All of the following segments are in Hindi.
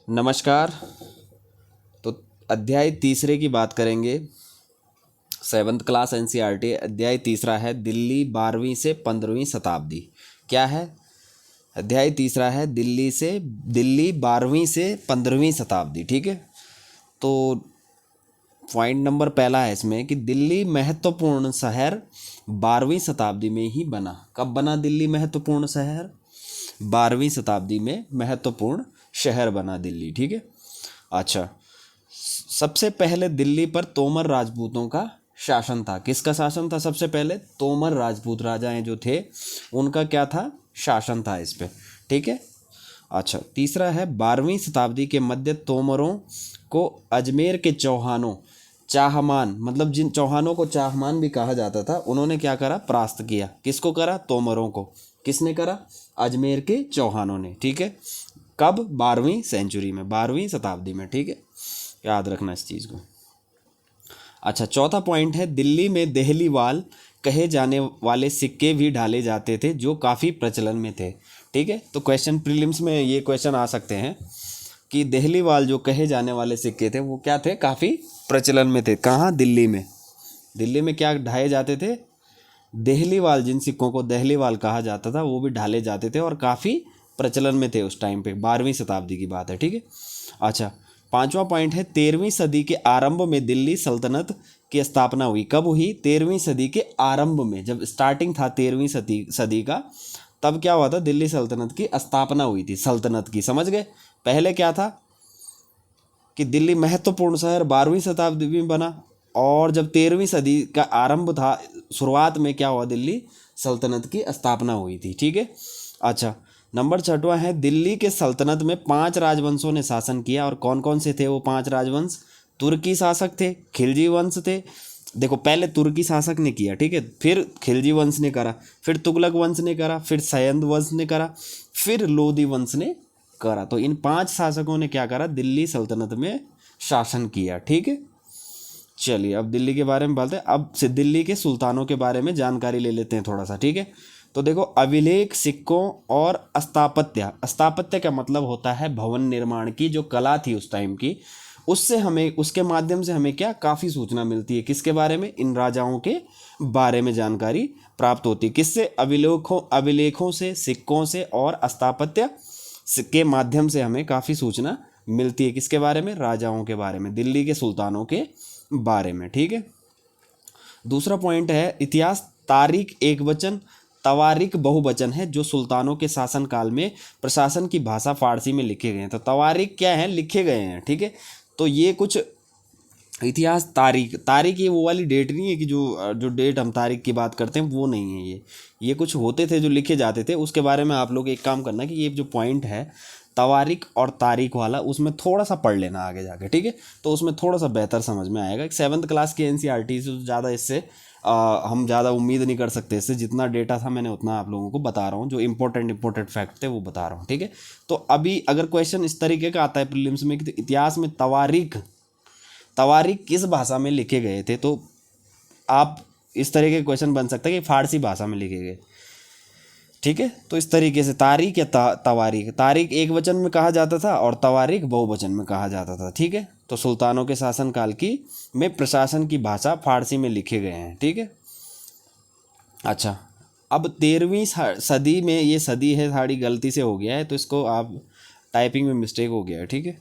नमस्कार। तो अध्याय तीसरे की बात करेंगे। सेवन्थ क्लास एनसीईआरटी अध्याय तीसरा है दिल्ली 12वीं से 15वीं शताब्दी। क्या है? अध्याय तीसरा है दिल्ली 12वीं से 15वीं शताब्दी। ठीक है। तो पॉइंट नंबर पहला है इसमें कि दिल्ली महत्वपूर्ण शहर 12वीं शताब्दी में ही बना। कब बना दिल्ली महत्वपूर्ण शहर? 12वीं शताब्दी में महत्वपूर्ण शहर बना दिल्ली। ठीक है। अच्छा, सबसे पहले दिल्ली पर तोमर राजपूतों का शासन था। किसका शासन था? सबसे पहले तोमर राजपूत राजाएं जो थे उनका क्या था? शासन था इस पे। ठीक है। अच्छा, तीसरा है 12वीं शताब्दी के मध्य तोमरों को अजमेर के चौहानों, चाहमान मतलब जिन चौहानों को चाहमान भी कहा जाता था, उन्होंने क्या करा? परास्त किया। किसको करा? तोमरों को। किसने करा? अजमेर के चौहानों ने। ठीक है। कब? 12वीं सेंचुरी में, 12वीं शताब्दी में। ठीक है, याद रखना इस चीज़ को। अच्छा, चौथा पॉइंट है दिल्ली में देहलीवाल कहे जाने वाले सिक्के भी ढाले जाते थे जो काफ़ी प्रचलन में थे। ठीक है। तो क्वेश्चन प्रीलिम्स में ये क्वेश्चन आ सकते हैं कि देहलीवाल जो कहे जाने वाले सिक्के थे वो क्या थे? काफ़ी प्रचलन में थे। कहाँ? दिल्ली में। दिल्ली में क्या ढाए जाते थे? देहलीवाल। जिन सिक्कों को देहलीवाल कहा जाता था वो भी ढाले जाते थे और काफ़ी प्रचलन में थे उस टाइम पे। 12वीं शताब्दी की बात है। ठीक है। अच्छा, पांचवा पॉइंट है 13वीं सदी के आरंभ में दिल्ली सल्तनत की स्थापना हुई। कब हुई? 13वीं सदी के आरंभ में, जब स्टार्टिंग था 13वीं सदी का, तब क्या हुआ था? दिल्ली सल्तनत की स्थापना हुई थी। सल्तनत की, समझ गए? पहले क्या था कि दिल्ली महत्वपूर्ण शहर 12वीं शताब्दी में बना, और जब 13वीं सदी का आरंभ था, शुरुआत में क्या हुआ? दिल्ली सल्तनत की स्थापना हुई थी। ठीक है। अच्छा, नंबर छठवां है दिल्ली के सल्तनत में 5 राजवंशों ने शासन किया। और कौन कौन से थे वो 5 राजवंश? तुर्की शासक थे, खिलजी वंश थे। देखो, पहले तुर्की शासक ने किया, ठीक है, फिर खिलजी वंश ने करा, फिर तुगलक वंश ने करा, फिर सयंद वंश ने करा, फिर लोधी वंश ने करा। तो इन 5 शासकों ने क्या करा? दिल्ली सल्तनत में शासन किया। ठीक है। चलिए, अब दिल्ली के बारे में बात है। अब से दिल्ली के सुल्तानों के बारे में जानकारी ले लेते हैं थोड़ा सा। ठीक है। तो देखो, अभिलेख, सिक्कों और स्थापत्य। स्थापत्य का मतलब होता है भवन निर्माण की जो कला थी उस टाइम की, उससे हमें, उसके माध्यम से हमें क्या काफ़ी सूचना मिलती है। किसके बारे में? इन राजाओं के बारे में जानकारी प्राप्त होती है। किससे? अभिलेखों से, सिक्कों से और स्थापत्य के माध्यम से हमें काफ़ी सूचना मिलती है। किसके बारे में? राजाओं के बारे में, दिल्ली के सुल्तानों के बारे में। ठीक है। दूसरा पॉइंट है इतिहास। तारीख एक वचन, तवारीख बहुवचन है जो सुल्तानों के शासनकाल में प्रशासन की भाषा फारसी में लिखे गए हैं। तो तवारीख क्या है? लिखे गए हैं। ठीक है। तो ये कुछ इतिहास। तारीख ये वो वाली डेट नहीं है कि जो डेट हम तारीख की बात करते हैं वो नहीं है। ये कुछ होते थे जो लिखे जाते थे। उसके बारे में आप लोग एक काम करना कि ये जो पॉइंट है तवारीख और तारीख वाला, उसमें थोड़ा सा पढ़ लेना आगे जाके। ठीक है। तो उसमें थोड़ा सा बेहतर समझ में आएगा। 7th क्लास की एनसीईआरटी से ज़्यादा इससे हम ज़्यादा उम्मीद नहीं कर सकते। इससे जितना डेटा था मैंने उतना आप लोगों को बता रहा हूँ, जो इंपॉर्टेंट फैक्ट थे वो बता रहा हूँ। ठीक है। तो अभी अगर क्वेश्चन इस तरीके का आता है प्रीलिम्स में कि इतिहास में तवारीख तवारीख किस भाषा में लिखे गए थे, तो आप इस तरह के क्वेश्चन बन सकता है कि फारसी भाषा में लिखे गए। ठीक है। तो इस तरीके से तारीख या तवारीख, तारीख एक वचन में कहा जाता था और तवारीख बहुवचन में कहा जाता था। ठीक है। तो सुल्तानों के शासनकाल की में प्रशासन की भाषा फारसी में लिखे गए हैं। ठीक है। अच्छा, अब 13वीं सदी में, ये सदी है थोड़ी गलती से हो गया है तो इसको आप टाइपिंग में मिस्टेक हो गया है। ठीक है।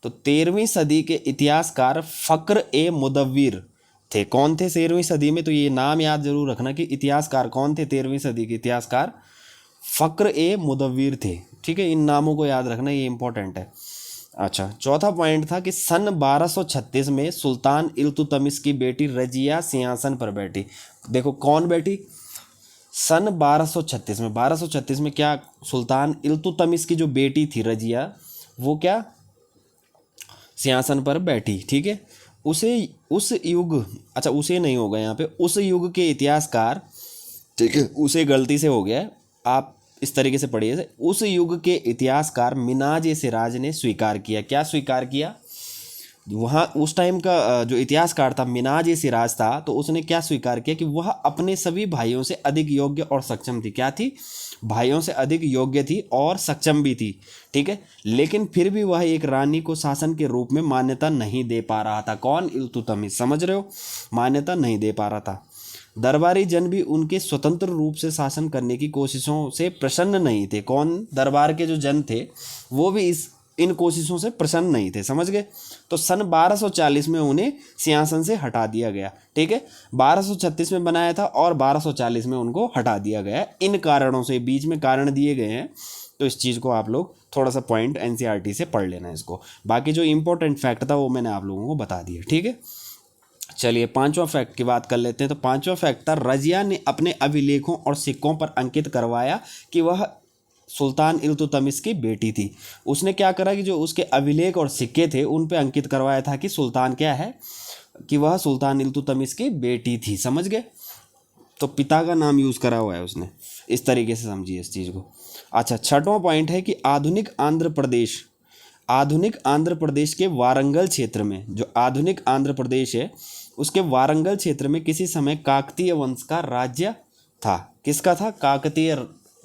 तो 13वीं सदी के इतिहासकार फ़क्र ए मुदव्विर थे। कौन थे 13वीं सदी में? तो ये नाम याद जरूर रखना कि इतिहासकार कौन थे 13वीं सदी के इतिहासकार? फ़क्र ए मुदव्विर थे। ठीक है। इन नामों को याद रखना, ये इंपॉर्टेंट है। अच्छा, चौथा पॉइंट था कि सन 1236 में सुल्तान इल्तुतमिश की बेटी रजिया सिंहासन पर बैठी। देखो, कौन बैठी? सन 1236 में। 1236 में क्या? सुल्तान इल्तुतमिश की जो बेटी थी रजिया, वो क्या सिंहासन पर बैठी। ठीक है। उसे उस युग, अच्छा उसे नहीं होगा यहाँ पे, उस युग के इतिहासकार, ठीक है, उसे गलती से हो गया है, आप इस तरीके से पढ़िए। उस युग के इतिहासकार मिनाज ए सिराज ने स्वीकार किया। क्या स्वीकार किया? वहाँ उस टाइम का जो इतिहासकार था मिनाज ए सिराज था, तो उसने क्या स्वीकार किया कि वह अपने सभी भाइयों से अधिक योग्य और सक्षम थी। क्या थी? भाइयों से अधिक योग्य थी और सक्षम भी थी, ठीक है। लेकिन फिर भी वह एक रानी को शासन के रूप में मान्यता नहीं दे पा रहा था। कौन? इल्तुतमिश, समझ रहे हो? मान्यता नहीं दे पा रहा था। दरबारी जन भी उनके स्वतंत्र रूप से शासन करने की कोशिशों से प्रसन्न नहीं थे। कौन? दरबार के जो जन थे वो भी इन कोशिशों से प्रसन्न नहीं थे, समझ गए। तो सन 1240 में उन्हें सिंहासन से हटा दिया गया, ठीक है। 1236 में बनाया था और 1240 में उनको हटा दिया गया। इन कारणों से, बीच में कारण दिए गए हैं, तो इस चीज़ को आप लोग थोड़ा सा पॉइंट एनसीईआरटी से पढ़ लेना इसको। बाकी जो इंपॉर्टेंट फैक्ट था वो मैंने आप लोगों को बता दिया, ठीक है। चलिए पांचवा फैक्ट की बात कर लेते हैं। तो पांचवा फैक्ट था, रजिया ने अपने अभिलेखों और सिक्कों पर अंकित करवाया कि वह सुल्तान इल्तुतमिश की बेटी थी। उसने क्या करा कि जो उसके अभिलेख और सिक्के थे उन पे अंकित करवाया था कि सुल्तान क्या है, कि वह सुल्तान इल्तुतमिश की बेटी थी, समझ गए। तो पिता का नाम यूज़ करा हुआ है उसने, इस तरीके से समझिए इस चीज़ को। अच्छा, छठवां पॉइंट है कि आधुनिक आंध्र प्रदेश के वारंगल क्षेत्र में, जो आधुनिक आंध्र प्रदेश है उसके वारंगल क्षेत्र में किसी समय काकतीय वंश का राज्य था। किसका था? काकतीय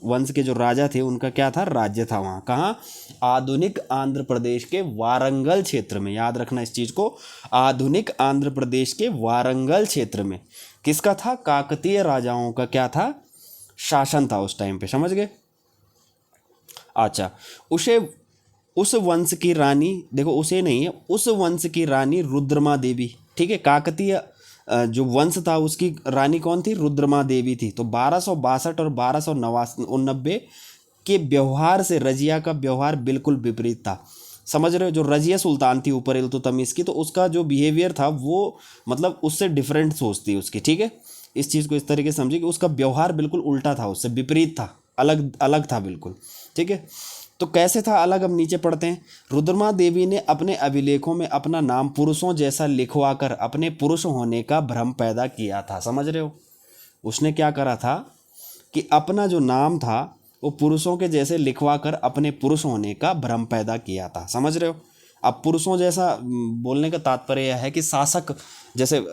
वंश के जो राजा थे उनका क्या था? राज्य था वहाँ। कहाँ? आधुनिक आंध्र प्रदेश के वारंगल क्षेत्र में, याद रखना इस चीज़ को। आधुनिक आंध्र प्रदेश के वारंगल क्षेत्र में किसका था? काकतीय राजाओं का क्या था? शासन था उस टाइम पे, समझ गए। अच्छा, उस वंश की रानी, देखो उसे नहीं है, उस वंश की रानी रुद्रमा देवी, ठीक है। काकतीय जो वंश था उसकी रानी कौन थी? रुद्रमा देवी थी। तो 1262 और 1299 के व्यवहार से रजिया का व्यवहार बिल्कुल विपरीत था, समझ रहे हो। जो रजिया सुल्तान थी ऊपर इल्तुतमिश की, तो उसका जो बिहेवियर था वो मतलब उससे डिफरेंट सोच थी उसकी, ठीक है। इस चीज़ को इस तरीके से समझिए कि उसका व्यवहार बिल्कुल उल्टा था, उससे विपरीत था, अलग अलग था बिल्कुल, ठीक है। तो कैसे था अलग? अब नीचे पढ़ते हैं। रुद्रमा देवी ने अपने अभिलेखों में अपना नाम पुरुषों जैसा लिखवाकर अपने पुरुष होने का भ्रम पैदा किया था, समझ रहे हो। उसने क्या करा था कि अपना जो नाम था वो पुरुषों के जैसे लिखवाकर अपने पुरुष होने का भ्रम पैदा किया था, समझ रहे हो। अब पुरुषों जैसा बोलने का तात्पर्य यह है कि शासक, जैसे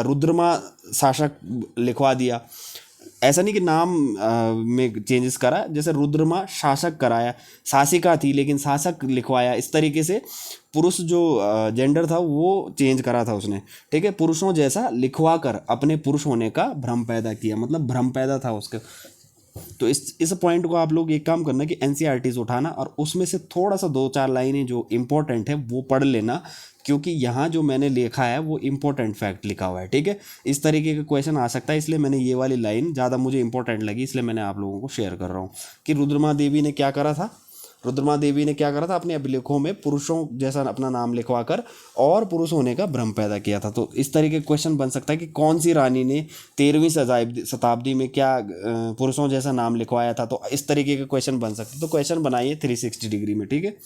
रुद्रमा शासक लिखवा दिया, ऐसा नहीं कि नाम में चेंजेस करा। जैसे रुद्रमा शासक कराया, शासिका थी लेकिन शासक लिखवाया, इस तरीके से पुरुष जो जेंडर था वो चेंज करा था उसने, ठीक है। पुरुषों जैसा लिखवा कर अपने पुरुष होने का भ्रम पैदा किया, मतलब भ्रम पैदा था उसके। तो इस पॉइंट को आप लोग एक काम करना कि एनसीईआरटीज़ उठाना और उसमें से थोड़ा सा 2-4 लाइनें जो इंपॉर्टेंट है वो पढ़ लेना, क्योंकि यहाँ जो मैंने लिखा है वो इंपॉर्टेंट फैक्ट लिखा हुआ है, ठीक है। इस तरीके का क्वेश्चन आ सकता है, इसलिए मैंने ये वाली लाइन ज़्यादा मुझे इंपॉर्टेंट लगी, इसलिए मैंने आप लोगों को शेयर कर रहा हूँ कि रुद्रमा देवी ने क्या करा था। रुद्रमा देवी ने क्या करा था? अपने अभिलेखों में पुरुषों जैसा अपना नाम लिखवाकर और पुरुष होने का भ्रम पैदा किया था। तो इस तरीके का क्वेश्चन बन सकता है कि कौन सी रानी ने 13वीं शताब्दी में क्या पुरुषों जैसा नाम लिखवाया था। तो इस तरीके का क्वेश्चन बन सकता है। तो क्वेश्चन बनाइए 360 डिग्री में, ठीक है।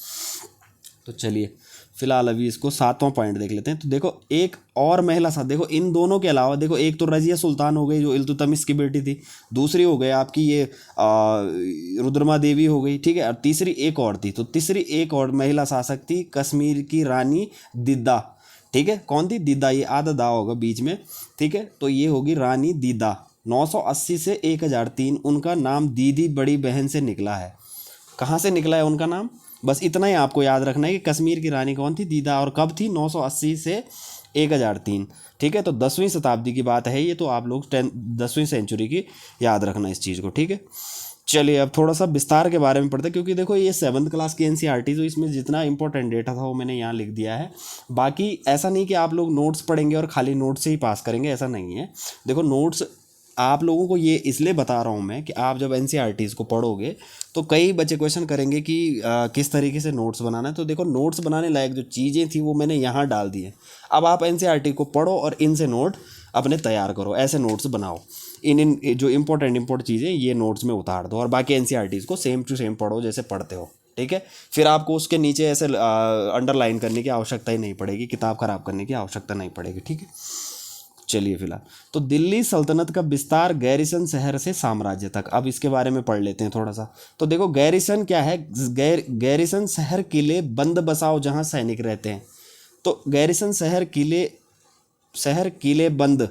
तो चलिए फिलहाल अभी इसको 7वां पॉइंट देख लेते हैं। तो देखो एक और महिला साथ, देखो इन दोनों के अलावा देखो, एक तो रजिया सुल्तान हो गई जो इल्तुतमिश की बेटी थी, दूसरी हो गई आपकी ये रुद्रमा देवी हो गई, ठीक है। और तीसरी एक और थी, तो तीसरी एक और महिला शासक थी कश्मीर की रानी दीदा, ठीक है। कौन थी? दीदा, ये आधा दा होगा बीच में, ठीक है। तो ये होगी रानी दीदा। 980 से 1003 उनका नाम दीदी बड़ी बहन से निकला है। कहाँ से निकला है उनका नाम? बस इतना ही आपको याद रखना है कि कश्मीर की रानी कौन थी? दीदा। और कब थी? 980 से 1003, ठीक है। तो 10वीं शताब्दी की बात है ये, तो आप लोग 10वीं सेंचुरी की याद रखना इस चीज़ को, ठीक है। चलिए अब थोड़ा सा विस्तार के बारे में पढ़ते हैं, क्योंकि देखो ये 7th क्लास की एनसीईआरटी, तो इसमें जितना इंपॉर्टेंट डेटा था वो मैंने यहाँ लिख दिया है। बाकी ऐसा नहीं कि आप लोग नोट्स पढ़ेंगे और खाली नोट्स से ही पास करेंगे, ऐसा नहीं है। देखो नोट्स आप लोगों को ये इसलिए बता रहा हूँ मैं कि आप जब एनसीईआरटीज़ को पढ़ोगे तो कई बच्चे क्वेश्चन करेंगे कि किस तरीके से नोट्स बनाना है। तो देखो नोट्स बनाने लायक जो चीज़ें थी वो मैंने यहाँ डाल दी हैं। अब आप एनसीईआरटी को पढ़ो और इनसे नोट अपने तैयार करो, ऐसे नोट्स बनाओ। इन जो इंपॉर्टेंट चीज़ें ये नोट्स में उतार दो और बाकी एनसीईआरटीज़ को सेम टू सेम पढ़ो जैसे पढ़ते हो, ठीक है। फिर आपको उसके नीचे ऐसे अंडरलाइन करने की आवश्यकता ही नहीं पड़ेगी, किताब ख़राब करने की आवश्यकता नहीं पड़ेगी, ठीक है। चलिए फिलहाल तो दिल्ली सल्तनत का विस्तार गैरिसन शहर से साम्राज्य तक, अब इसके बारे में पढ़ लेते हैं थोड़ा सा। तो देखो गैरिसन क्या है? गैरिसन शहर, किले, बंद बसाओ जहाँ सैनिक रहते हैं, तो गैरिसन शहर किले बंद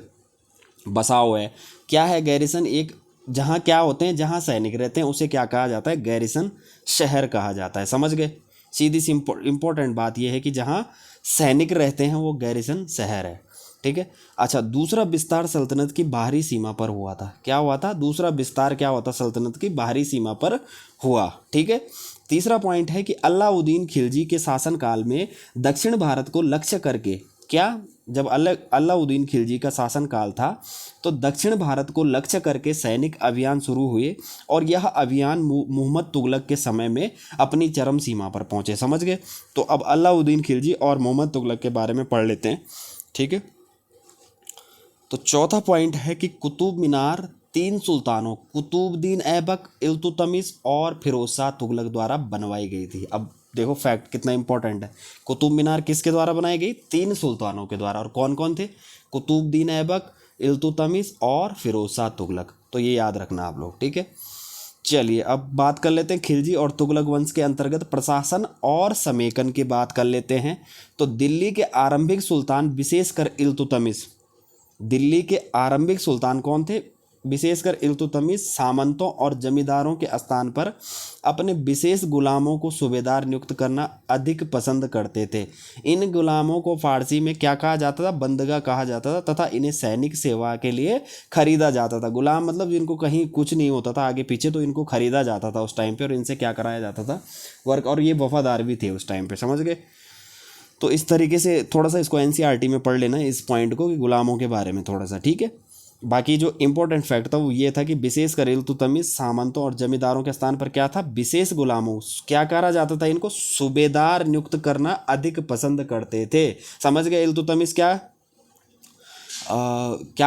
बसा हुआ है। क्या है गैरिसन? एक जहाँ क्या होते हैं, जहाँ सैनिक रहते हैं उसे क्या कहा जाता है? गैरिसन शहर कहा जाता है। समझ गए? सीधी सी इम्पोर्टेंट बात यह है कि जहाँ सैनिक रहते हैं वो गैरिसन शहर है। ठीक है। अच्छा, दूसरा विस्तार सल्तनत की बाहरी सीमा पर हुआ था। क्या हुआ था? दूसरा विस्तार क्या हुआ था? सल्तनत की बाहरी सीमा पर हुआ। ठीक है। तीसरा पॉइंट है कि अलाउद्दीन खिलजी के शासनकाल में दक्षिण भारत को लक्ष्य करके, क्या, जब अलाउद्दीन खिलजी का शासनकाल था तो दक्षिण भारत को लक्ष्य करके सैनिक अभियान शुरू हुए और यह अभियान मुहम्मद तुगलक के समय में अपनी चरम सीमा पर पहुंचे। समझ गए? तो अब अलाउद्दीन खिलजी और मोहम्मद तुगलक के बारे में पढ़ लेते हैं। ठीक है। तो चौथा पॉइंट है कि कुतुब मीनार 3 सुल्तानों कुतुबुद्दीन ऐबक, इल्तुतमिश और फिरोज शाह तुगलक द्वारा बनवाई गई थी। अब देखो फैक्ट कितना इंपॉर्टेंट है। कुतुब मीनार किसके द्वारा बनाई गई? 3 सुल्तानों के द्वारा। और कौन कौन थे? कुतुबुद्दीन ऐबक, इल्तुतमिश और फिरोज शाह तुगलक। तो ये याद रखना आप लोग। ठीक है। चलिए अब बात कर लेते हैं खिलजी और तुगलक वंश के अंतर्गत प्रशासन और समेकन की बात कर लेते हैं। तो दिल्ली के आरंभिक सुल्तान विशेषकर इल्तुतमिश, दिल्ली के आरंभिक सुल्तान कौन थे? विशेषकर इल्तुतमिश सामंतों और जमींदारों के स्थान पर अपने विशेष गुलामों को सूबेदार नियुक्त करना अधिक पसंद करते थे। इन गुलामों को फारसी में क्या कहा जाता था? बंदगा कहा जाता था तथा इन्हें सैनिक सेवा के लिए खरीदा जाता था। गुलाम मतलब जिनको कहीं कुछ नहीं होता था आगे पीछे, तो इनको खरीदा जाता था उस टाइम पे और इनसे क्या कराया जाता था? वर्क। और ये वफादार भी थे उस टाइम पे। समझ गए? तो इस तरीके से थोड़ा सा इसको एनसीईआरटी में पढ़ लेना इस पॉइंट को, कि गुलामों के बारे में थोड़ा सा। ठीक है। बाकी जो इंपॉर्टेंट फैक्ट था वो ये था कि विशेषकर इल्तुतमिश सामंतों और जमींदारों के स्थान पर क्या था? विशेष गुलामों, क्या कहा जाता था इनको? सूबेदार नियुक्त करना अधिक पसंद करते थे। समझ गए? इल्तुतमिश क्या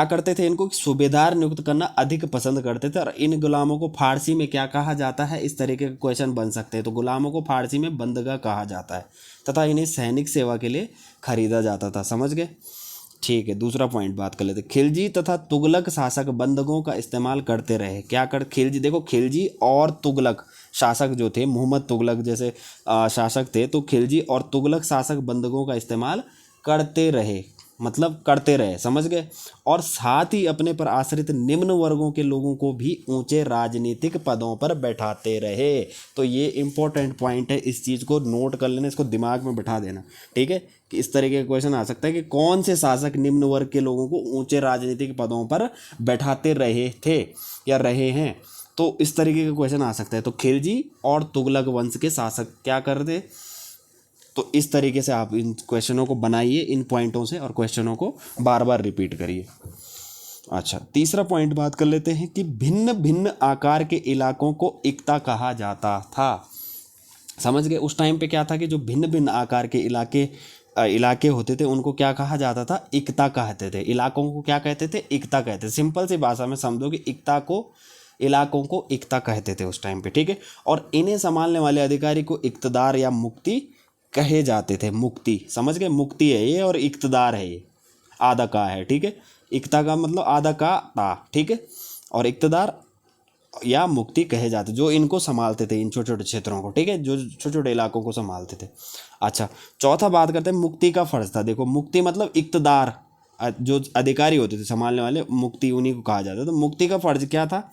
करते थे? इनको सूबेदार नियुक्त करना अधिक पसंद करते थे। और इन गुलामों को फारसी में क्या कहा जाता है? इस तरीके के क्वेश्चन बन सकते हैं। तो गुलामों को फारसी में बंदगा कहा जाता है तथा इन्हें सैनिक सेवा के लिए खरीदा जाता था। समझ गए? ठीक है। दूसरा पॉइंट बात कर लेते हैं। खिलजी तथा तुगलक शासक बंदगों का इस्तेमाल करते रहे। क्या कर खिलजी, देखो खिलजी और तुगलक शासक जो थे, मोहम्मद तुगलक जैसे शासक थे, तो खिलजी और तुगलक शासक बंदगों का इस्तेमाल करते रहे, मतलब करते रहे। समझ गए? और साथ ही अपने पर आश्रित निम्न वर्गों के लोगों को भी ऊंचे राजनीतिक पदों पर बैठाते रहे। तो ये इंपॉर्टेंट पॉइंट है, इस चीज़ को नोट कर लेना, इसको दिमाग में बैठा देना। ठीक है। कि इस तरीके का क्वेश्चन आ सकता है कि कौन से शासक निम्न वर्ग के लोगों को ऊंचे राजनीतिक पदों पर बैठाते रहे थे या रहे हैं। तो इस तरीके का क्वेश्चन आ सकता है। तो खिलजी और तुगलक वंश के शासक क्या करते? तो इस तरीके से आप इन क्वेश्चनों को बनाइए इन पॉइंटों से और क्वेश्चनों को बार बार रिपीट करिए। अच्छा, तीसरा पॉइंट बात कर लेते हैं कि भिन्न भिन्न आकार के इलाकों को इक्ता कहा जाता था। समझ गए? उस टाइम पे क्या था कि जो भिन्न भिन्न आकार के इलाके होते थे उनको क्या कहा जाता था? इक्ता कहते थे। इलाकों को क्या कहते थे? इक्ता कहते थे। सिंपल सी भाषा में समझो कि इलाकों को इक्ता कहते थे उस टाइम पे। ठीक है। और इन्हें संभालने वाले अधिकारी को इक्तदार या मुक्ति कहे जाते थे। मुक्ति, समझ गए? मुक्ति है ये और इक्तदार है ये, आधा का है। ठीक है। इक्ता का मतलब आधा का ता। ठीक है। और इक्तदार या मुक्ति कहे जाते, जो इनको संभालते थे, इन छोटे छोटे क्षेत्रों को। ठीक है। जो छोटे छोटे इलाकों को संभालते थे। अच्छा, चौथा बात करते हैं मुक्ति का फर्ज था। देखो मुक्ति मतलब इक्तदार, जो अधिकारी होते थे संभालने वाले, मुक्ति उन्हीं को कहा जाता था। तो मुक्ति का फर्ज क्या था?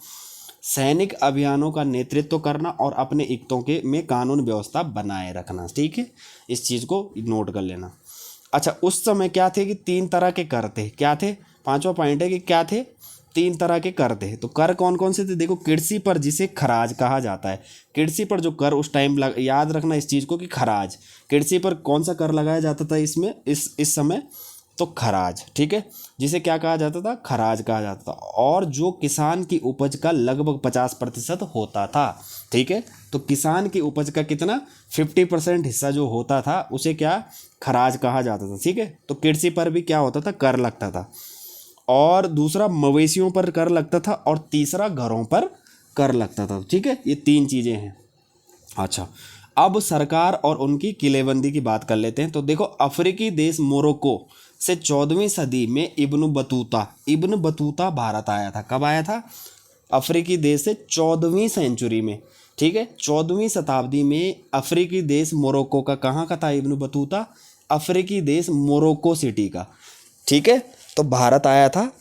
सैनिक अभियानों का नेतृत्व करना और अपने इक्तों के में कानून व्यवस्था बनाए रखना। ठीक है। इस चीज़ को नोट कर लेना। अच्छा, उस समय क्या थे कि 3 तरह के कर थे। क्या थे? पांचवा पॉइंट है कि क्या थे? 3 तरह के कर थे। तो कर कौन कौन से थे? देखो, कृषि पर जिसे खराज कहा जाता है, कृषि पर जो कर उस टाइम याद रखना इस चीज़ को कि खराज, कृषि पर कौन सा कर लगाया जाता था इसमें इस समय? तो खराज। ठीक है। जिसे क्या कहा जाता था? खराज कहा जाता था। और जो किसान की उपज का लगभग 50% होता था। ठीक है। तो किसान की उपज का कितना? 50% हिस्सा जो होता था उसे क्या? खराज कहा जाता था। ठीक है। तो कृषि पर भी क्या होता था? कर लगता था। और दूसरा मवेशियों पर कर लगता था और तीसरा घरों पर कर लगता था। ठीक है। ये 3 चीज़ें हैं। अच्छा, अब सरकार और उनकी किलेबंदी की बात कर लेते हैं। तो देखो, अफ्रीकी देश मोरक्को से 14वीं सदी में इब्न बतूता भारत आया था। कब आया था? अफ्रीकी देश से 14वीं सेंचुरी में। ठीक है। 14वीं शताब्दी में अफ्रीकी देश मोरक्को का कहाँ का था? इब्न बतूता अफ्रीकी देश मोरक्को सिटी का। ठीक है, तो भारत आया था।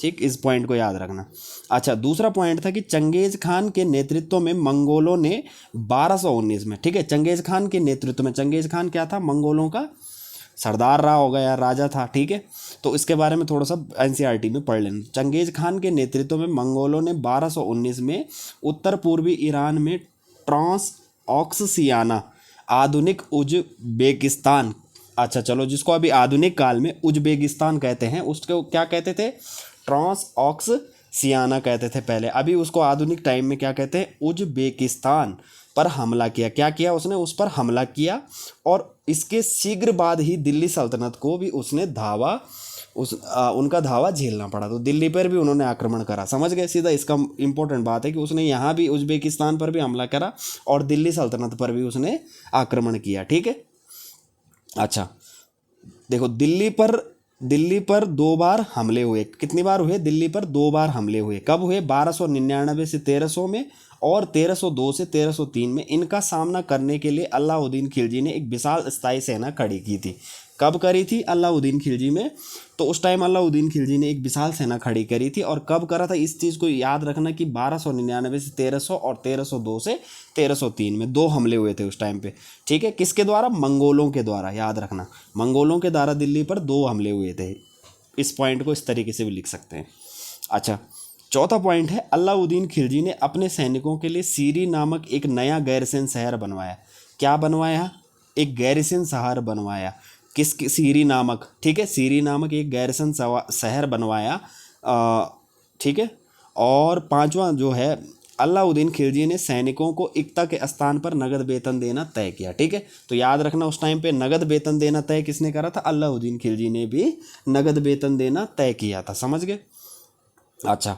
ठीक, इस पॉइंट को याद रखना। अच्छा, दूसरा पॉइंट था कि चंगेज खान के नेतृत्व में मंगोलों ने 1219 में, ठीक है, चंगेज खान के नेतृत्व में, चंगेज खान क्या था, मंगोलों का सरदार रहा होगा या राजा था। ठीक है, तो इसके बारे में थोड़ा सा एनसीईआरटी में पढ़ लेना। चंगेज खान के नेतृत्व में मंगोलों ने 1219 में उत्तर पूर्वी ईरान में ट्रांस ऑक्सियाना, आधुनिक उज्बेकिस्तान, अच्छा चलो, जिसको अभी आधुनिक काल में उज्बेकिस्तान कहते हैं, उसको क्या कहते थे, ट्रांस ऑक्सियाना कहते थे पहले, अभी उसको आधुनिक टाइम में क्या कहते हैं, उज्बेकिस्तान पर हमला किया। क्या किया उसने, उस पर हमला किया, और इसके शीघ्र बाद ही दिल्ली सल्तनत को भी उसने उनका धावा झेलना पड़ा। तो दिल्ली पर भी उन्होंने आक्रमण करा, समझ गए सीधा। इसका इंपॉर्टेंट बात है कि उसने यहाँ भी उज्बेकिस्तान पर भी हमला करा और दिल्ली सल्तनत पर भी उसने आक्रमण किया। ठीक है, अच्छा देखो, दिल्ली पर 2 बार हमले हुए। कितनी बार हुए, दिल्ली पर 2 बार हमले हुए। कब हुए, 1299 से 1300 में और 1302 से 1303 में। इनका सामना करने के लिए अलाउद्दीन खिलजी ने एक विशाल स्थायी सेना खड़ी की थी। कब करी थी, अलाउद्दीन खिलजी में, तो उस टाइम अलाउद्दीन खिलजी ने एक विशाल सेना खड़ी करी थी। और कब करा था, इस चीज़ को याद रखना कि 1299 से 1300 और 1302 से 1303 में 2 हमले हुए थे उस टाइम पे। ठीक है, किसके द्वारा, मंगोलों के द्वारा, याद रखना, मंगोलों के द्वारा दिल्ली पर 2 हमले हुए थे। इस पॉइंट को इस तरीके से भी लिख सकते हैं। अच्छा, चौथा पॉइंट है, अलाउद्दीन खिलजी ने अपने सैनिकों के लिए सीरी नामक एक नया गैरसैन शहर बनवाया। क्या बनवाया, एक गैरसैन शहर बनवाया। सीरी नामक, ठीक है, सीरी नामक एक गैरसैन शहर बनवाया। ठीक है, और पांचवा जो है, अलाउद्दीन खिलजी ने सैनिकों को एकता के स्थान पर नगद वेतन देना तय किया। ठीक है, तो याद रखना उस टाइम पे नगद वेतन देना तय किसने करा था, अलाउद्दीन खिलजी ने भी नगद वेतन देना तय किया था, समझ गए। अच्छा,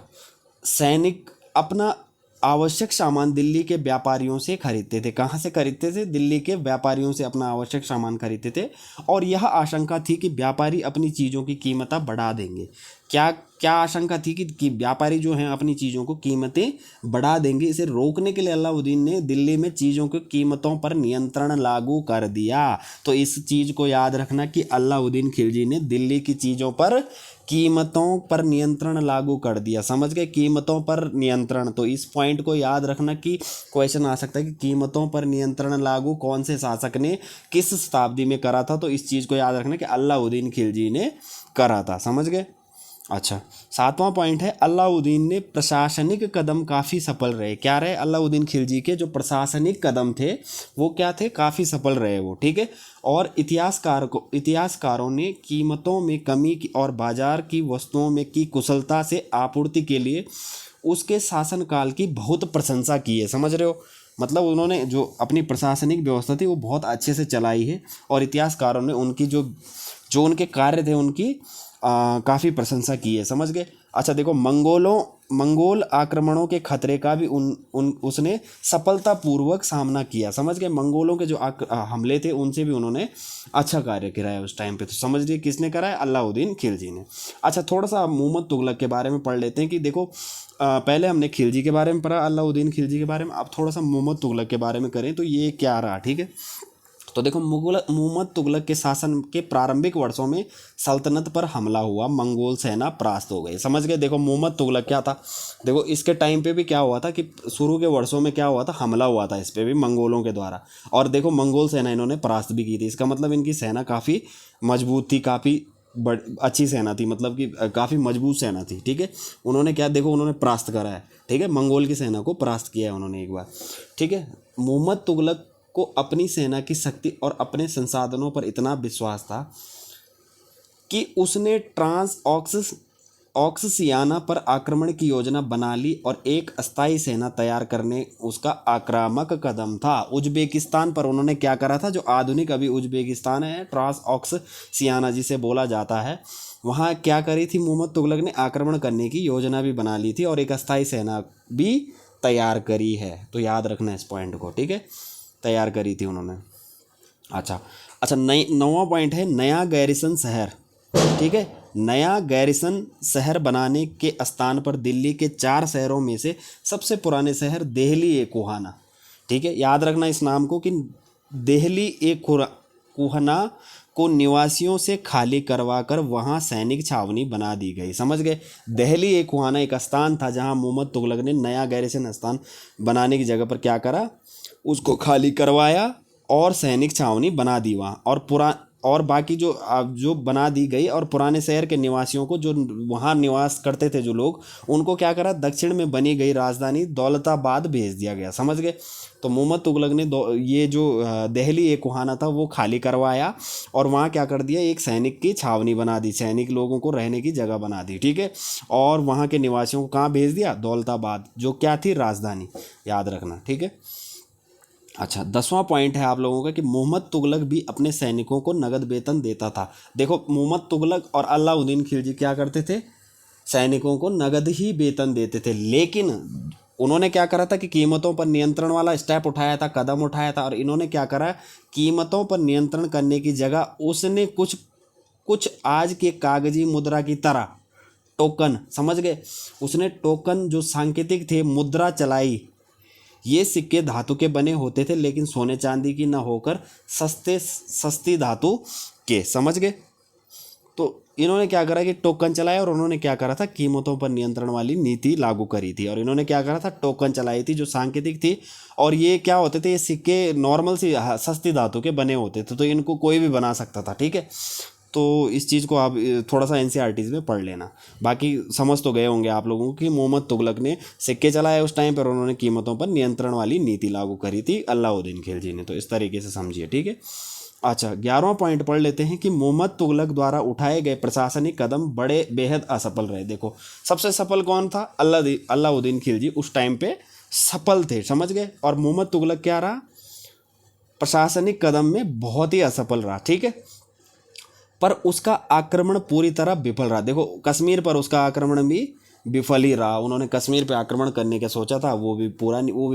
सैनिक अपना आवश्यक सामान दिल्ली के व्यापारियों से खरीदते थे। कहाँ से खरीदते थे, दिल्ली के व्यापारियों से अपना आवश्यक सामान खरीदते थे। और यह आशंका थी कि व्यापारी अपनी चीज़ों की कीमतें बढ़ा देंगे। क्या क्या आशंका थी कि व्यापारी जो हैं अपनी चीज़ों को कीमतें बढ़ा देंगे। इसे रोकने के लिए अलाउद्दीन ने दिल्ली में चीज़ों की कीमतों पर नियंत्रण लागू कर दिया। तो इस चीज़ को याद रखना कि अलाउद्दीन खिलजी ने दिल्ली की चीज़ों पर कीमतों पर नियंत्रण लागू कर दिया, समझ गए, कीमतों पर नियंत्रण। तो इस पॉइंट को याद रखना कि क्वेश्चन आ सकता है कि कीमतों पर नियंत्रण लागू कौन से शासक ने किस शताब्दी में करा था। तो इस चीज़ को याद रखना कि अलाउद्दीन खिलजी ने करा था, समझ गए। अच्छा, 7वां पॉइंट है, अलाउद्दीन ने प्रशासनिक कदम काफ़ी सफल रहे। क्या रहे, अलाउद्दीन खिलजी के जो प्रशासनिक कदम थे वो क्या थे, काफ़ी सफल रहे वो। ठीक है, और इतिहासकारों ने कीमतों में कमी की और बाजार की वस्तुओं में की कुशलता से आपूर्ति के लिए उसके शासनकाल की बहुत प्रशंसा की है, समझ रहे हो। मतलब उन्होंने जो अपनी प्रशासनिक व्यवस्था थी वो बहुत अच्छे से चलाई है, और इतिहासकारों ने उनकी जो उनके कार्य थे उनकी काफ़ी प्रशंसा की है, समझ गए। अच्छा देखो, मंगोल आक्रमणों के खतरे का भी उसने सफलतापूर्वक सामना किया, समझ गए। मंगोलों के जो हमले थे उनसे भी उन्होंने अच्छा कार्य कराया उस टाइम पे। तो समझ लिए किसने कराया, अलाउद्दीन खिलजी ने। अच्छा, थोड़ा सा मोहम्मद तुगलक के बारे में पढ़ लेते हैं कि देखो, पहले हमने खिलजी के बारे में पढ़ा, अलाउद्दीन खिलजी के बारे में, अब थोड़ा सा मोहम्मद तुगलक के बारे में करें तो ये क्या रहा। ठीक है, तो देखो, मोहम्मद तुगलक के शासन के प्रारंभिक वर्षों में सल्तनत पर हमला हुआ, मंगोल सेना परास्त हो गई, समझ गए। देखो, मोहम्मद तुगलक क्या था, देखो इसके टाइम पे भी क्या हुआ था कि शुरू के वर्षों में क्या हुआ था, हमला हुआ था इस पे भी मंगोलों के द्वारा, और देखो मंगोल सेना इन्होंने परास्त भी की थी। इसका मतलब इनकी सेना काफ़ी मजबूत थी, काफ़ी अच्छी सेना थी, मतलब कि काफ़ी मजबूत सेना थी। ठीक है, उन्होंने क्या, देखो उन्होंने परास्त करा है। ठीक है, मंगोल की सेना को परास्त किया है उन्होंने एक बार। ठीक है, मोहम्मद तुगलक को अपनी सेना की शक्ति और अपने संसाधनों पर इतना विश्वास था कि उसने ट्रांस ऑक्सियाना पर आक्रमण की योजना बना ली, और एक अस्थायी सेना तैयार करने उसका आक्रामक कदम था। उज्बेकिस्तान पर उन्होंने क्या करा था, जो आधुनिक अभी उज्बेकिस्तान है, ट्रांस ऑक्सियाना जिसे बोला जाता है, वहाँ क्या करी थी मोहम्मद तुगलक ने, आक्रमण करने की योजना भी बना ली थी और एक अस्थायी सेना भी तैयार करी है। तो याद रखना इस पॉइंट को, ठीक है, तैयार करी थी उन्होंने। अच्छा, 9वां पॉइंट है, नया गैरिसन शहर। ठीक है, नया गैरिसन शहर बनाने के स्थान पर दिल्ली के 4 शहरों में से सबसे पुराने शहर देहली ए कुहाना। ठीक है, याद रखना इस नाम को कि देहली ए कुहाना को निवासियों से खाली करवाकर वहां सैनिक छावनी बना दी गई। समझ गए। दिल्ली एक वहाना एक स्थान था जहां मोहम्मद तुगलक ने नया गैरिसन स्थान बनाने की जगह पर क्या करा, उसको खाली करवाया और सैनिक छावनी बना दी वहाँ, और बाकी जो बना दी गई, और पुराने शहर के निवासियों को जो वहाँ निवास करते थे जो लोग, उनको क्या करा, दक्षिण में बनी गई राजधानी दौलताबाद भेज दिया गया। समझ गए। तो मोहम्मद तुगलक ने ये जो दिल्ली एक वहाना था वो खाली करवाया और वहाँ क्या कर दिया, एक सैनिक की छावनी बना दी, सैनिक लोगों को रहने की जगह बना दी। ठीक है। और वहाँ के निवासियों को कहाँ भेज दिया, दौलताबाद, जो क्या थी, राजधानी। याद रखना। ठीक है। अच्छा, 10वां पॉइंट है आप लोगों का कि मोहम्मद तुगलक भी अपने सैनिकों को नगद वेतन देता था। देखो, मोहम्मद तुगलक और अलाउद्दीन खिलजी क्या करते थे, सैनिकों को नगद ही वेतन देते थे, लेकिन उन्होंने क्या करा था कि कीमतों पर नियंत्रण वाला स्टेप उठाया था, कदम उठाया था। और इन्होंने क्या करा, कीमतों पर नियंत्रण करने की जगह उसने कुछ कुछ आज के कागजी मुद्रा की तरह टोकन, समझ गए, उसने टोकन जो सांकेतिक थे, मुद्रा चलाई। ये सिक्के धातु के बने होते थे, लेकिन सोने चांदी की न होकर सस्ती धातु के। समझ गए। तो इन्होंने क्या करा कि टोकन चलाया, और उन्होंने क्या करा था, कीमतों पर नियंत्रण वाली नीति लागू करी थी। और इन्होंने क्या करा था, टोकन चलाई थी जो सांकेतिक थी। और ये क्या होते थे, ये सिक्के नॉर्मल सी सस्ती धातु के बने होते थे, तो इनको कोई भी बना सकता था। ठीक है। तो इस चीज़ को आप थोड़ा सा एनसीईआरटीज़ में पढ़ लेना। बाकी समझ तो गए होंगे आप लोगों को कि मोहम्मद तुगलक ने सिक्के चलाए उस टाइम पर, उन्होंने कीमतों पर नियंत्रण वाली नीति लागू करी थी अलाउद्दीन खिलजी ने। तो इस तरीके से समझिए। ठीक है। अच्छा, 11वां पॉइंट पढ़ लेते हैं कि मोहम्मद तुगलक द्वारा उठाए गए प्रशासनिक कदम बड़े बेहद असफल रहे। देखो, सबसे सफल कौन था, अलाउद्दीन खिलजी उस टाइम पे सफल थे। समझ गए। और मोहम्मद तुगलक क्या रहा, प्रशासनिक कदम में बहुत ही असफल रहा। ठीक है। पर उसका आक्रमण पूरी तरह विफल रहा। देखो, कश्मीर पर उसका आक्रमण भी विफल ही रहा। उन्होंने कश्मीर पे आक्रमण करने का सोचा था, वो भी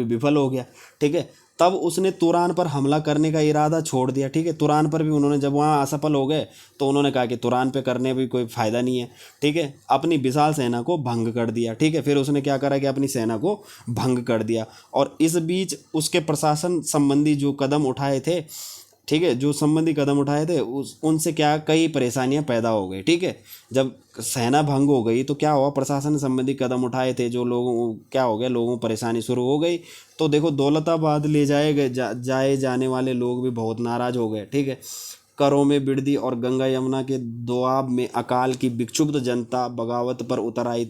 विफल हो गया। ठीक है। तब उसने तुरान पर हमला करने का इरादा छोड़ दिया। ठीक है। तुरान पर भी उन्होंने, जब वहाँ असफल हो गए तो उन्होंने कहा कि तुरान पे करने भी कोई फ़ायदा नहीं है। ठीक है। अपनी विशाल सेना को भंग कर दिया। ठीक है। फिर उसने क्या करा कि अपनी सेना को भंग कर दिया, और इस बीच उसके प्रशासन संबंधी जो कदम उठाए थे, ठीक है, जो संबंधी कदम उठाए थे उनसे क्या कई परेशानियां पैदा हो गई। ठीक है। जब सेना भंग हो गई तो क्या हुआ, प्रशासन संबंधी कदम उठाए थे जो लोगों, क्या हो गया, लोगों को परेशानी शुरू हो गई। तो देखो, दौलताबाद ले जाए जाने वाले लोग भी बहुत नाराज़ हो गए। ठीक है। करों में वृद्धि और गंगा यमुना के दोआब में अकाल की विक्षुब्ध जनता बगावत पर उतर आई।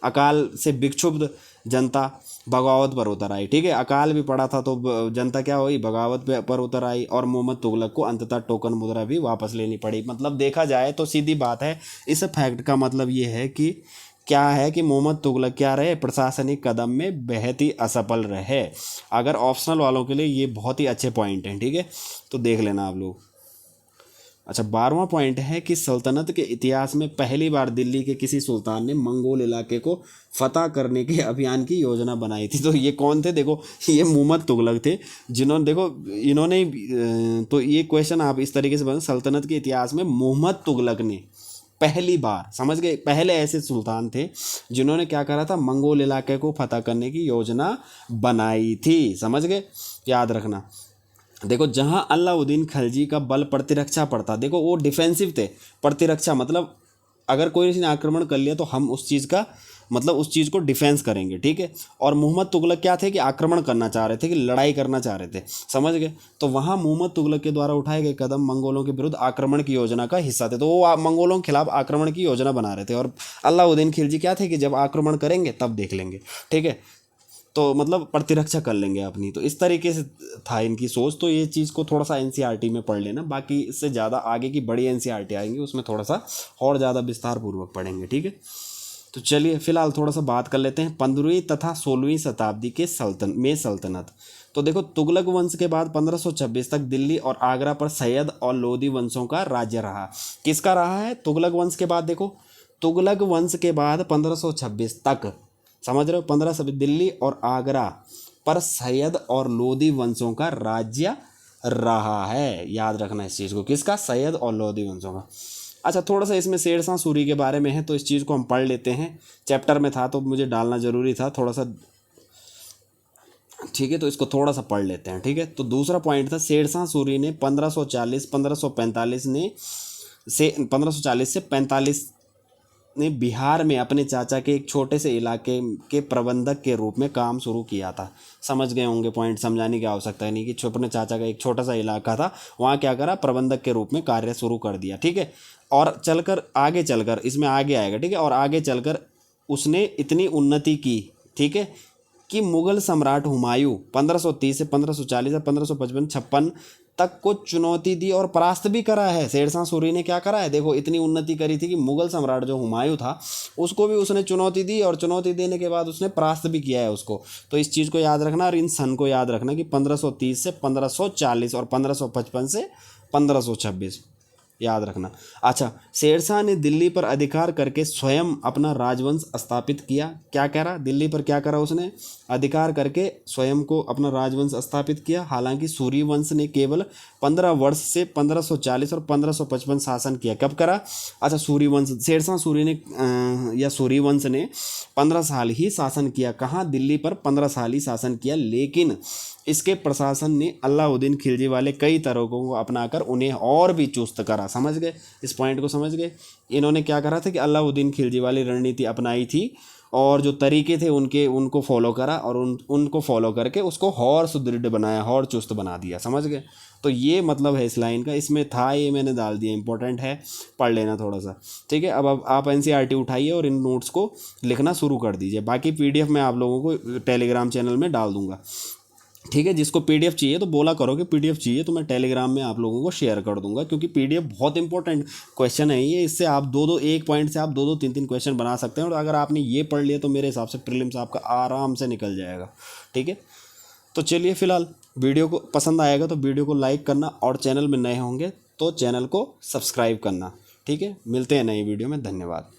अकाल से विक्षुब्ध जनता बगावत पर उतर आई। ठीक है। अकाल भी पड़ा था तो जनता क्या हुई, बगावत पर उतर आई, और मोहम्मद तुगलक को अंततः टोकन मुद्रा भी वापस लेनी पड़ी। मतलब देखा जाए तो सीधी बात है, इस फैक्ट का मतलब ये है कि क्या है कि मोहम्मद तुगलक क्या रहे, प्रशासनिक कदम में बेहद ही असफल रहे। अगर ऑप्शनल वालों के लिए ये बहुत ही अच्छे पॉइंट हैं। ठीक है। तो देख लेना आप लोग। अच्छा, 12वां पॉइंट है कि सल्तनत के इतिहास में पहली बार दिल्ली के किसी सुल्तान ने मंगोल इलाके को फतह करने के अभियान की योजना बनाई थी। तो ये कौन थे, देखो, ये मोहम्मद तुगलक थे, जिन्होंने, देखो, इन्होंने, तो ये क्वेश्चन आप इस तरीके से बना, सल्तनत के इतिहास में मोहम्मद तुगलक ने पहली बार, समझ गए, पहले ऐसे सुल्तान थे जिन्होंने क्या करा था, मंगोल इलाके को फतह करने की योजना बनाई थी। समझ गए। याद रखना। देखो, जहां अलाउद्दीन खिलजी का बल प्रतिरक्षा पड़ता, देखो वो डिफेंसिव थे। प्रतिरक्षा मतलब अगर कोई किसी ने आक्रमण कर लिया तो हम उस चीज़ का, मतलब उस चीज़ को डिफेंस करेंगे। ठीक है। और मोहम्मद तुगलक क्या थे कि आक्रमण करना चाह रहे थे, कि लड़ाई करना चाह रहे थे। समझ गए। तो वहाँ मोहम्मद तुगलक के द्वारा उठाए गए कदम मंगोलों के विरुद्ध आक्रमण की योजना का हिस्सा थे। तो वो मंगोलों के खिलाफ आक्रमण की योजना बना रहे थे, और अलाउद्दीन खिलजी क्या थे कि जब आक्रमण करेंगे तब देख लेंगे। ठीक है। तो मतलब प्रतिरक्षा कर लेंगे अपनी। तो इस तरीके से था इनकी सोच। तो ये चीज़ को थोड़ा सा एनसीईआरटी में पढ़ लेना। बाकी इससे ज़्यादा आगे की बड़ी एनसीईआरटी आएंगी, उसमें थोड़ा सा और ज़्यादा विस्तार पूर्वक पढ़ेंगे। ठीक है। तो चलिए फिलहाल थोड़ा सा बात कर लेते हैं 15वीं तथा 16वीं शताब्दी के सल्तनत। तो देखो, तुगलक वंश के बाद 1526 तक दिल्ली और आगरा पर सैयद और लोदी वंशों का राज्य रहा। किसका रहा है, तुगलक वंश के बाद। देखो, तुगलक वंश के बाद 1526 तक, समझ रहे हो, 15 सभी दिल्ली और आगरा पर सैयद और लोदी वंशों का राज्य रहा है। याद रखना इस चीज़ को, किसका, सैयद और लोदी वंशों का। अच्छा, थोड़ा सा इसमें शेरशाह सूरी के बारे में है, तो इस चीज़ को हम पढ़ लेते हैं। चैप्टर में था तो मुझे डालना ज़रूरी था थोड़ा सा। ठीक है, तो इसको थोड़ा सा पढ़ लेते हैं। ठीक है, तो दूसरा पॉइंट था शेरशाह सूरी ने 1540 से 45 ने बिहार में अपने चाचा के एक छोटे से इलाके के प्रबंधक के रूप में काम शुरू किया था। समझ गए होंगे, पॉइंट समझाने की आवश्यकता नहीं कि अपने चाचा का एक छोटा सा इलाका था, वहाँ क्या करा, प्रबंधक के रूप में कार्य शुरू कर दिया। ठीक है, और आगे चलकर इसमें आगे आएगा। ठीक है, और आगे चलकर उसने इतनी उन्नति की, ठीक है, कि मुगल सम्राट हुमायूं 1530 से 1540 या 1555-56 तक को चुनौती दी और परास्त भी करा है। शेरशाह सूरी ने क्या करा है, देखो इतनी उन्नति करी थी कि मुगल सम्राट जो हुमायूं था उसको भी उसने चुनौती दी, और चुनौती देने के बाद उसने परास्त भी किया है उसको। तो इस चीज़ को याद रखना, और इन सन को याद रखना कि 1530 से 1540 और 1555 से 1526 याद रखना। अच्छा, शेरशाह ने दिल्ली पर अधिकार करके स्वयं अपना राजवंश स्थापित किया। क्या कह रहा, दिल्ली पर क्या करा उसने, अधिकार करके स्वयं को अपना राजवंश स्थापित किया। हालांकि सूर्य वंश ने केवल 15 वर्ष से 1540 और 1555 शासन किया। कब करा, अच्छा, सूर्यवंश, शेरशाह सूरी ने या सूर्यवंश ने 15 साल ही शासन किया। कहाँ, दिल्ली पर 15 साल ही शासन किया, लेकिन इसके प्रशासन ने अलाउद्दीन खिलजी वाले कई तरीकों को अपनाकर उन्हें और भी चुस्त करा। समझ गए, इस पॉइंट को समझ गए। इन्होंने क्या करा था कि अलाउद्दीन खिलजी वाली रणनीति अपनाई थी, और जो तरीके थे उनको फॉलो करा, और उनको फॉलो करके उसको और सुदृढ़ बनाया, और चुस्त बना दिया। समझ गए, तो ये मतलब है इस लाइन का। इसमें था, ये मैंने डाल दिया, इंपॉर्टेंट है, पढ़ लेना थोड़ा सा। ठीक है, अब आप एनसीईआरटी उठाइए और इन नोट्स को लिखना शुरू कर दीजिए। बाकी पीडीएफ मैं आप लोगों को टेलीग्राम चैनल में डाल दूंगा। ठीक है, जिसको पीडीएफ चाहिए तो बोला करो कि पीडीएफ चाहिए, तो मैं टेलीग्राम में आप लोगों को शेयर कर दूंगा, क्योंकि पीडीएफ बहुत इंपॉर्टेंट क्वेश्चन है ये। इससे आप एक पॉइंट से आप दो तीन तीन क्वेश्चन बना सकते हैं, और अगर आपने ये पढ़ लिया तो मेरे हिसाब से प्रीलिम्स आपका आराम से निकल जाएगा। ठीक है, तो चलिए, फिलहाल वीडियो को पसंद आएगा तो वीडियो को लाइक करना, और चैनल में नए होंगे तो चैनल को सब्सक्राइब करना। ठीक है, मिलते हैं नई वीडियो में, धन्यवाद।